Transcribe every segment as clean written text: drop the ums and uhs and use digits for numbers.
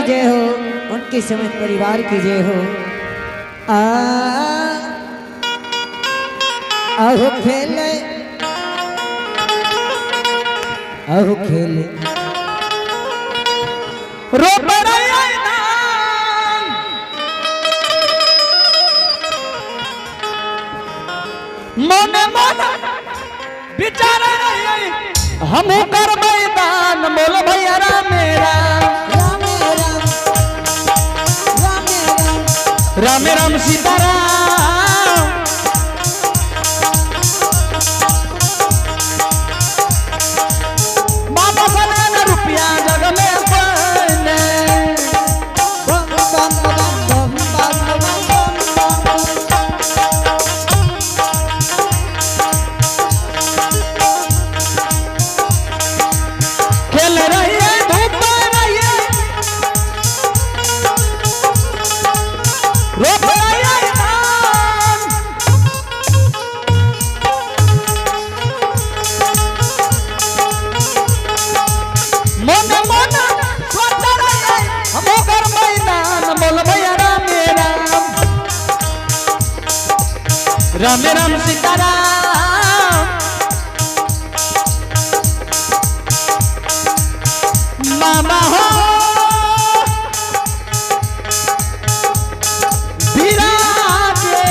जय हो, उनके समेत परिवार की जय हो। आहू खेले आहू खेले रो मने मन विचार हम कर मैदान बोल भैया मेरा राम राम सीताराम बाबा सलाना रुपया जग में बने खेल रही धूप रही रोप मन मन सोच रहे हम कर मैदान बोल भैया मेरा राम राम सीताराम मामा हो विराजे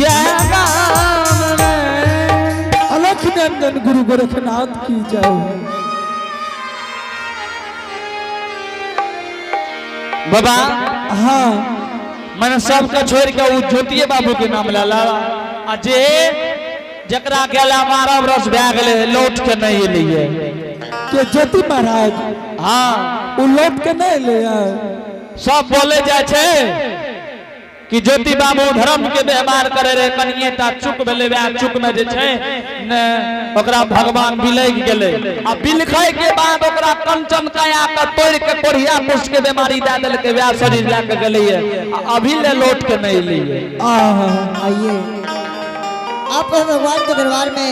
यह गाम में अलख नंदन गुरु गोरखनाथ की जय। बाबा हाँ मैंने सबका छोड़ के वो ज्योतिए बाबू के नाम लाला अजे जकरा गेला 12 वर्ष भए गेले लौट के नहीं लिए के ज्योति महाराज हाँ उ लौट के नहीं ले आए। सब बोले जाए छे कि ज्योति बाबू धर्म के व्यवहार करे रे कनिए ता चुप भेले वे चुप में जे छे ने ओकरा भगवान बिलैग गेले आ बिलखै के बाद ओकरा कंचन काया के तोड़ के कोढ़िया पुष्ट के बीमारी दे देल के वे शरीर ला के गेले अभी ले लौट के नहीं लिए आइए आप भगवान के दरबार में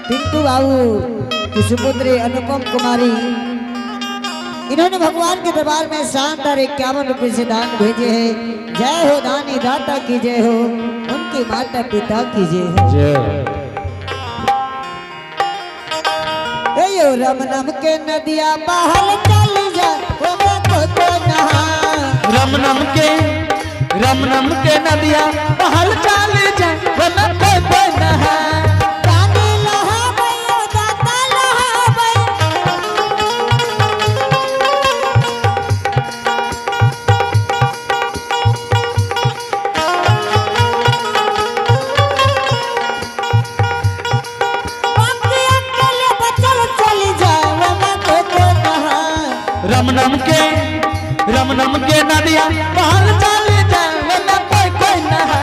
पिंटू बाबू की सुपुत्री अनुपम कुमारी इन्होंने भगवान के दरबार में शानदार 51 रुपए से दान भेजे हैं। जय हो दानी दाता की जय हो, उनके माता पिता की जय हो। यो रम नम के नदिया बहल चल जा तो नहा रम नम के नदिया बहल चल जा तो नहा रम नम के नदिया बहल चल जाए ना कोई नहा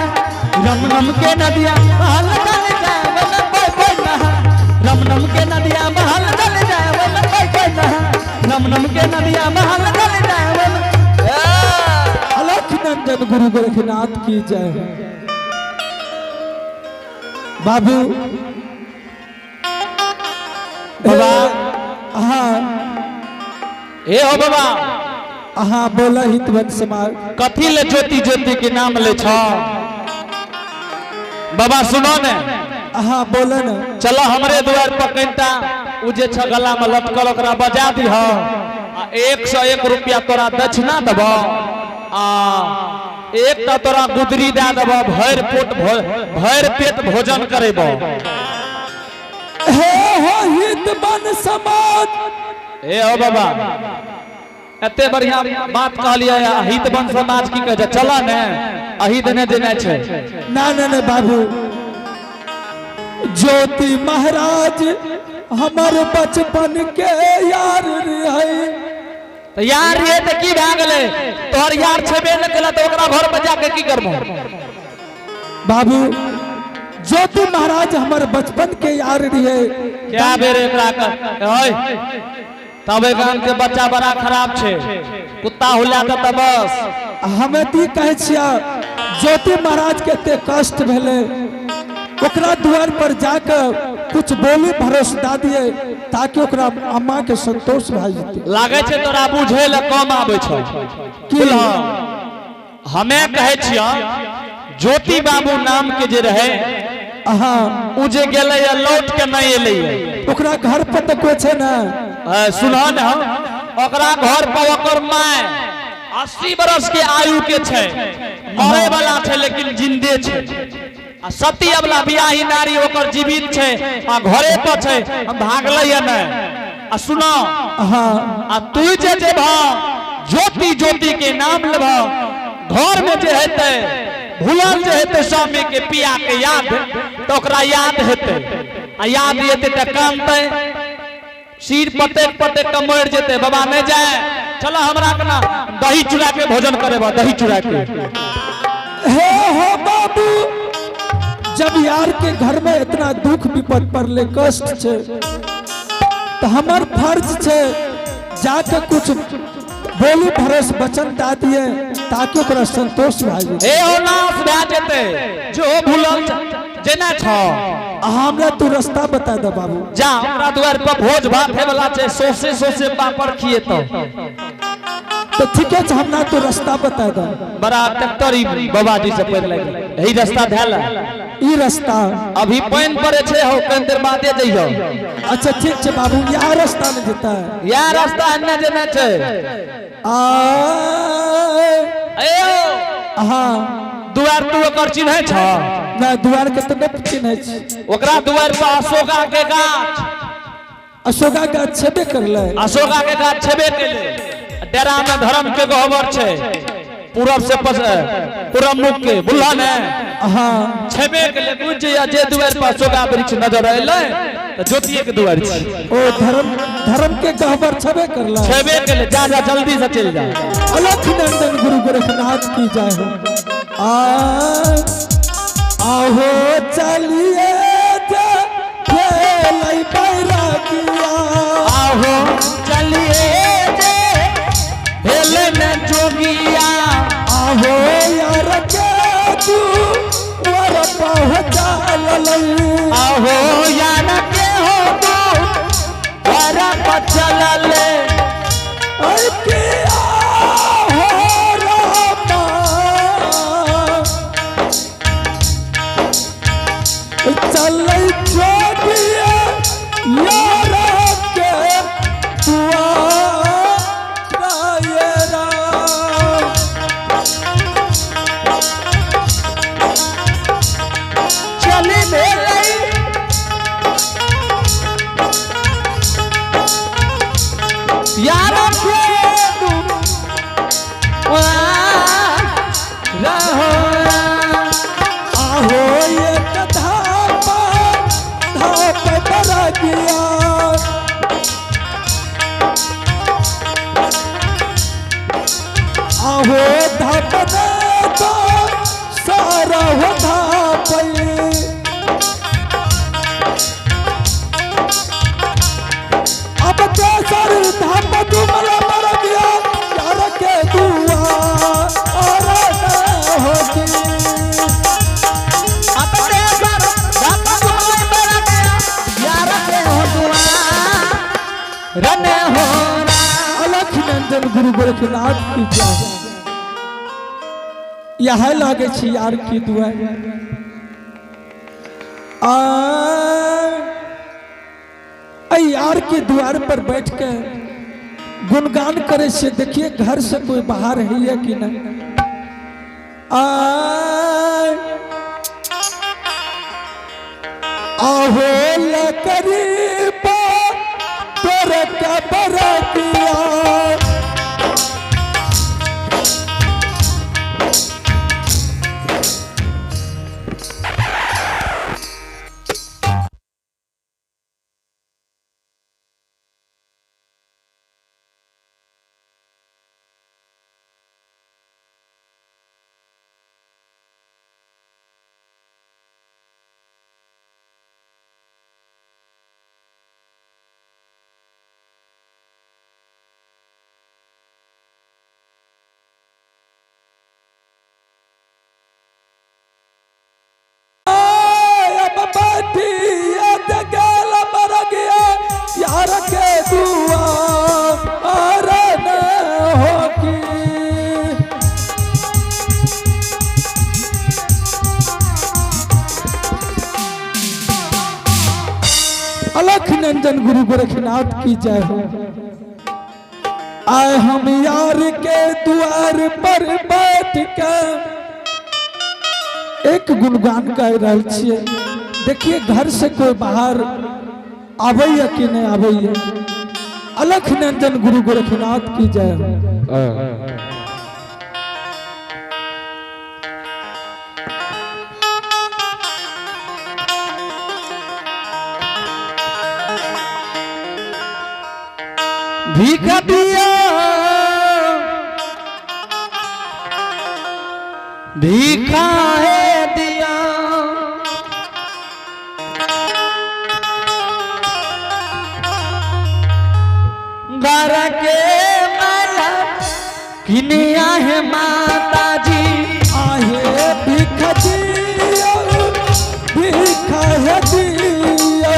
रम नम के नदिया बहल चल जाए ना कोई नहा रम नम के नदिया बहल चल जाए ना कोई नहा रम नम के नदिया बहल चल जाए अलख नंदन गुरु गोरखनाथ की जय। बाबू बाबा हाँ ए हो बाबा हाँ बोला हितवंत समाज कथी ले ज्योति ज्योति के नाम ले छ बाबा सुनो ने हाँ बोला न चलो हमरे द्वार पर कनिटा उ जे छ गला में लटकल ओकरा बजा दी ह 101 रुपया तोरा दक्षिणा देब आ एक ता तोरा गुदरी दे देब भर पेट भोजन करेब हे हो हितवन समाज ए हो बाबा एते बढ़िया बात कहलिए हितवन समाज की कहे चला ने अहित ने देने छे ना ना ना बाबू ज्योति महाराज हमारे बचपन के यार रहे तो यार ये तो की भए गेले तोहर यार छेबे न केला तो ओकरा घर में जाके की करबो बाबू ज्योति महाराज हमारे बचपन के यार रहे क्या बेरे एकरा कर ओए तबे गांव के बच्चा बड़ा खराब छे कुत्ता हुला त बस हमें ती कहे छिया ज्योति महाराज के ते कष्ट भेले ओकरा द्वार पर जाकर कुछ बोली भरोसे दा दिए ताकि ओकरा अम्मा के संतोष भए जेतै। लागे छे तोरा बुझे ले कम आबै छौ की हमें कहे छिया ज्योति बाबू नाम के जे रहे हाँ उ जे गेले या लौट के नहीं एले ओकरा घर पर तो कोई छे ना। सुना न ओकरा घर पर ओकर माय 80 बरस के आयु के छे मरे वाला छे लेकिन जिंदे छे आ सती वाला बियाही नारी ओकर जीवित छे आ घरे पर छे हम भागले या नै आ सुनो हाँ आ तू जे जेबा ज्योति ज्योति के नाम लेबा घर में जे हेते भूलल जे हेते स्वामी के पिया के याद तो ओकरा याद हेते आ याद हेते त कानते सिर पटेक पटेक के मर जेते बाबा नहीं जाए चलो हमरा के ना दही चूड़ा के भोजन करेबा दही चूड़ा के हे हो बाबू जब यार के घर में इतना दुख विपद पड़ले कष्ट छे तो हमार फर्ज छे जाके कुछ बोली भरोस वचन दा दिए ताकि ओकरा संतोष भए जाए। ए हो नाश भए जेते जो भूलल जेना छ हमरा तू रास्ता बता दे बाबू। जा हमरा द्वार पर भोज भात है वाला छे सोसे पापड़ खिए तो ठीक है हमरा तू रास्ता बता दे। बड़ा टक्टरी बाबा जी से पड़ लगे यही रास्ता धैला ई रास्ता अभी पैन पड़े छे हो कन देर बादे जइयो। अच्छा ठीक छे बाबू यहाँ रास्ता में जेता है या रास्ता अन्य जेना छे आ हाँ दुआर तू ओकर चिन्हे छ ना द्वार के तो नहीं चिन्हे छी। ओकरा दुआर पर अशोका के गाछ अशोका गाछ छेबे करले अशोका के गाछ छेबे केले डेरा में धर्म के गहवर छे पूरब से पूरब मुख के बुल्ला ने हाँ छेबे केले बुझ जे दुआर पर अशोका वृक्ष नजर आइले त ज्योतिए के दुआर छी ओ धर्म के गहवर छेबे करले छेबे केले जा जा जल्दी से चल जा। अलख नंदन गुरु गोरखनाथ की जय हो। आहो चलिए जा खेलै बैरागिया आहो चलिए जे हेले न जोगिया आहो यार के तू वर पहुंचा ललई आहो यार के हो तू घर पर चलले ऐ के आहो रामा चलै जोगिया यार के दुआ रायरा चली भेलै यार के तू रहो आहो ये धापा करा गया आहो धापने तो सारा हो धापई अब कैसर धाप तुमला मर गया यार के दुआ और ना होगी अपने सर धप तुमले मेरा गया यार के हो दुआ रने हो अलख नंदन गुरु गोरखनाथ की जय। यह लागे छी यार की दुआ यार के द्वार पर बैठ के गुणगान करे से देखिए घर से कोई बाहर है कि नहीं। आहो लकरी तोरे का बरतिया नंदन गुरु गोरखनाथ की जय हो। आए हम यार के द्वार पर बैठ के एक गुणगान कह रहे छिए। देखिए घर से कोई बाहर आबैया कि नहीं आबैया। अलख नंदन गुरु गोरखनाथ की जय हो। भीख दिया भीखा है दिया घर के माला किनिया है माता जी आहे भीख दिया भीख है दिया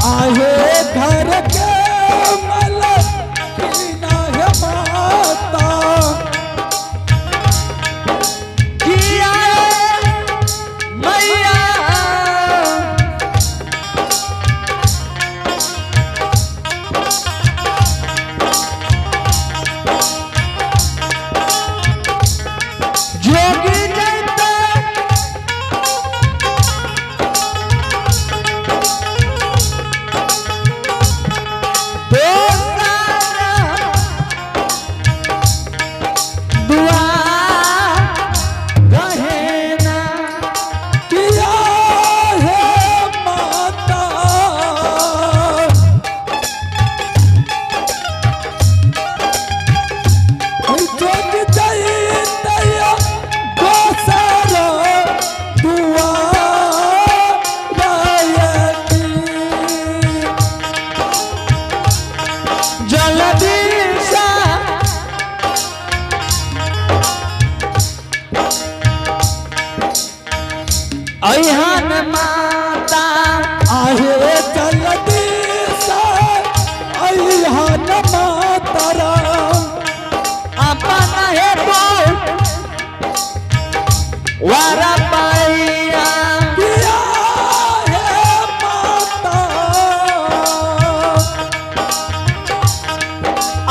आहे घर के मलक कीना है माता किया मैया जोगी जयता किया है माता जोग जयतया गोसारा दुआ रायती जल्दी सा अहन माता आहे जल्दी से अइहन मातरा अपन है तो वारा पाइया किया है माता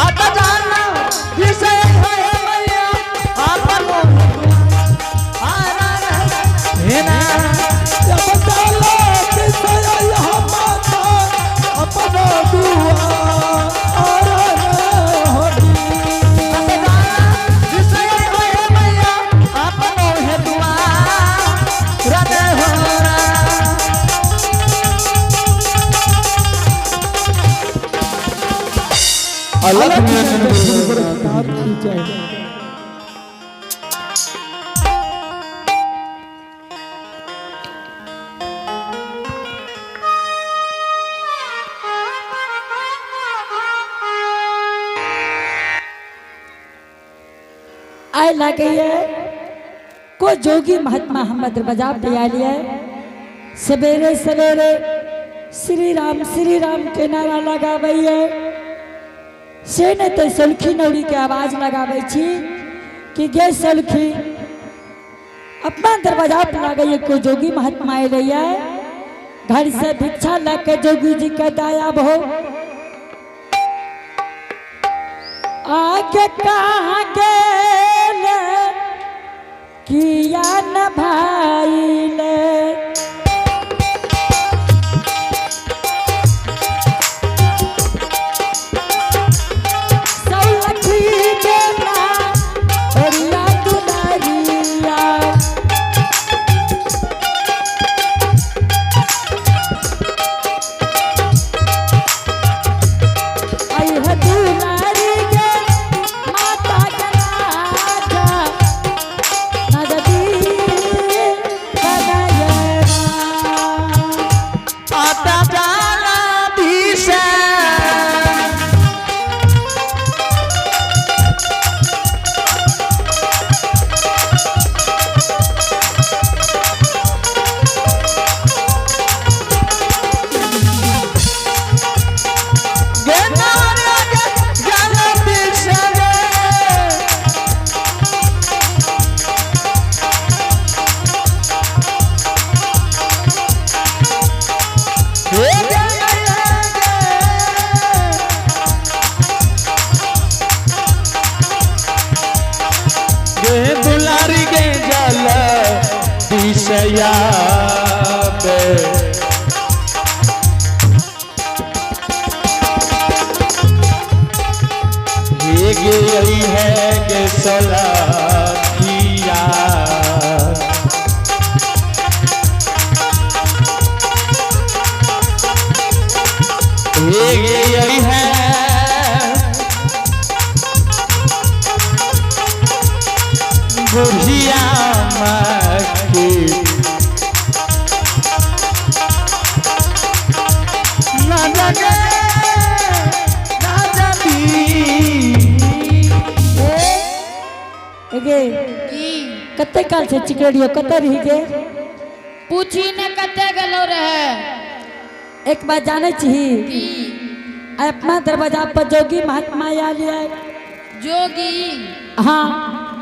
आता जाना विषय है मैया अपन आरा है ना जब डाला विषय यह माता अपना दुआ होगी विषय है मैया अपन है दुआ हृदय होरा अलग गोरखनाथ की जय। आए लगे को जोगी महात्मा हम दरवाजा पे आ लिया सवेरे सवेरे श्री राम के नारा लगाबैया से ने तो सलखी नौरी के आवाज लगाबै छी कि गे सलखी अपना दरवाजा पे लगे को जोगी महात्मा अलिया घर से भिक्षा लेके जोगी जी के दाया भो आगे कहाँ गेले किया न भाईले सलखी देना ओरिया दुलारिया आई है दुलारी के माता के राजा नदी बनाए एक यही है कि सोलखिया एक यही है बुढ़िया मक्खी ना लगे ना जबी एगे कते काल से चिकड़ियो कते रही गे पूछी ने कते गलो रहे एक बात जाने छी अपना दरवाजा पर जोगी महात्मा आलिया जोगी हाँ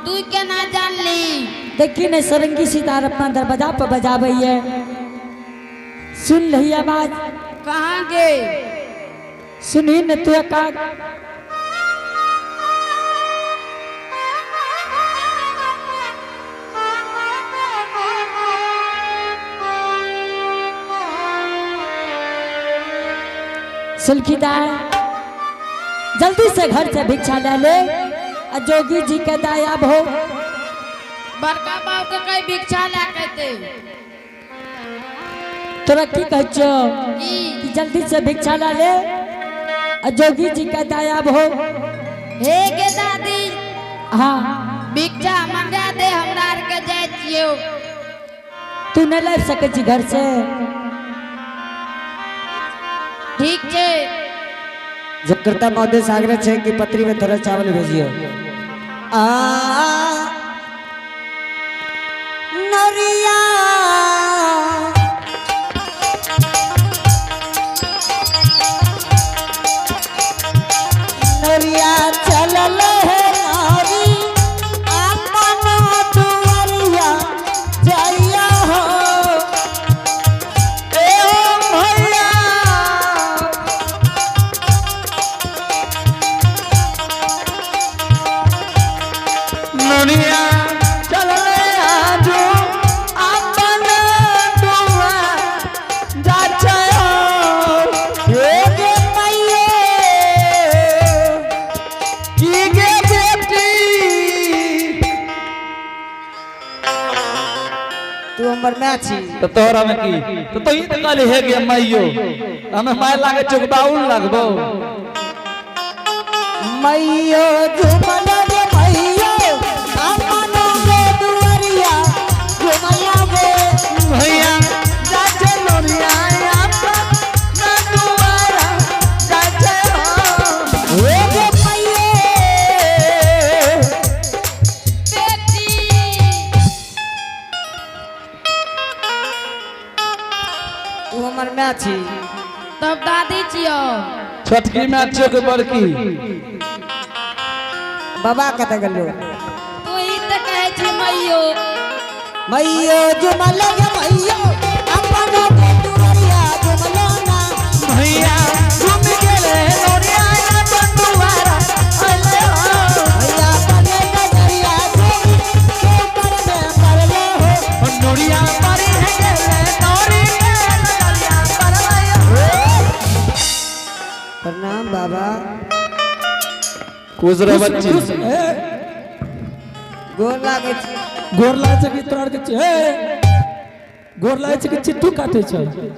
तू क्या ना जान ली देखी ने सरंगी सितार अपना दरवाजा पर बजाबे है सुन लही आवाज कहाँ गे सुनी न तू का सुलखीदार जल्दी से घर से भिक्षा ले ले और जोगी जी के दायाब हो बड़का बाप के कई भिक्षा ला कहते तोरा की कहछो कि जल्दी से भिक्षा ला ले और जोगी जी के दायाब हो हे गे दादी हाँ भिक्षा मंगा दे हमरा आर के जाय छियो तू न ले सके छी घर से ठीक छे जकरता महोदय सागर छे कि पत्री में थोड़ा चावल भेजियो नरिया नरिया चलल है नारी अपन दुआरिया जइया हो ए ओ भैया दुनिया चलले आजू अपन दुआ जाचे गे मैये की गे बेटी तू हमर में छी तो तोहरा में की तो ही तो कहले हे गे मैयो हमें माय लागे चुकबाउल लगबो मैयो झुमल रे मैयो अपन गे दुआरिया झुमल गे भैया जाचे लोरिया अपन ना दुआरा जाचे हो गे मैये बेटी तू हमर में छी तब दादी छियो छोटकी में चोक बड़की बाबा कत गलो तू ही तो कहे छी मैयो मैयो झुमल गे मैयो अपन गे दुआरिया झुमल ना भैया घूम गेले लोरिया अपन दुआरा अले हो भैया बने नजरिया के पर में परले हो नोरिया परी है गेले नोरी के नजरिया परवाया प्रणाम बाबा खुश रह बच्ची गोर लागे छी गोर लागे छै कि तोरा के गोर लागे छै कि चिट्ठू काटे छै